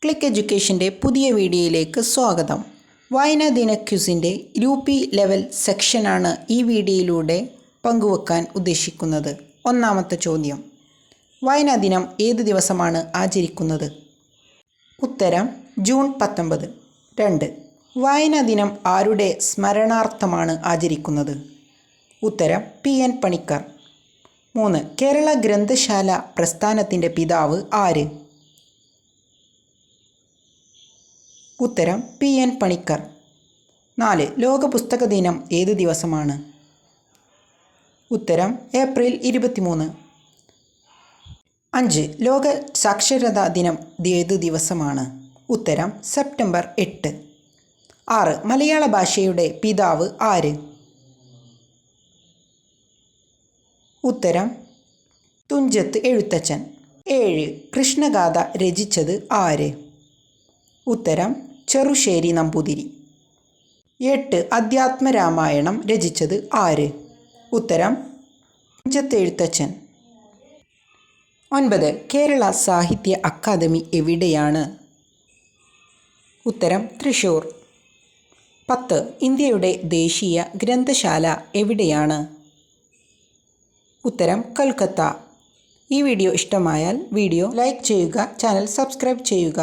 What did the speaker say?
Click എഡ്യൂക്കേഷൻ്റെ പുതിയ വീഡിയോയിലേക്ക് സ്വാഗതം. വായനാ ദിന ക്വിസിൻ്റെ UP ലെവൽ സെക്ഷനാണ് ഈ വീഡിയോയിലൂടെ പങ്കുവെക്കാൻ ഉദ്ദേശിക്കുന്നത്. ഒന്നാമത്തെ ചോദ്യം: വായനാ ദിനം ഏത് ദിവസമാണ് ആചരിക്കുന്നത്? ഉത്തരം ജൂൺ 19. 2. വായനാ ദിനം ആരുടെ സ്മരണാർത്ഥമാണ് ആചരിക്കുന്നത്? ഉത്തരം PN പണിക്കർ. 3. കേരള ഗ്രന്ഥശാല പ്രസ്ഥാനത്തിൻ്റെ പിതാവ് ആര്? ഉത്തരം PN പണിക്കർ. 4. ലോക പുസ്തക ദിനം ഏത് ദിവസമാണ്? ഉത്തരം ഏപ്രിൽ 23. 5. ലോക സാക്ഷരതാ ദിനം ഏത് ദിവസമാണ്? ഉത്തരം സെപ്റ്റംബർ 8. 6. മലയാള ഭാഷയുടെ പിതാവ് ആര്? ഉത്തരം തുഞ്ചത്ത് എഴുത്തച്ഛൻ. 7. കൃഷ്ണഗാഥ രചിച്ചത് ആര്? ഉത്തരം ചെറുശ്ശേരി നമ്പൂതിരി. 8. അധ്യാത്മരാമായണം രചിച്ചത് ആര്? ഉത്തരം തുഞ്ചത്ത് എഴുത്തച്ഛൻ. 9. കേരള സാഹിത്യ അക്കാദമി എവിടെയാണ്? ഉത്തരം തൃശ്ശൂർ. 10. ഇന്ത്യയുടെ ദേശീയ ഗ്രന്ഥശാല എവിടെയാണ്? ഉത്തരം കൊൽക്കത്ത. ഈ വീഡിയോ ഇഷ്ടമായാൽ വീഡിയോ ലൈക്ക് ചെയ്യുക, ചാനൽ സബ്സ്ക്രൈബ് ചെയ്യുക.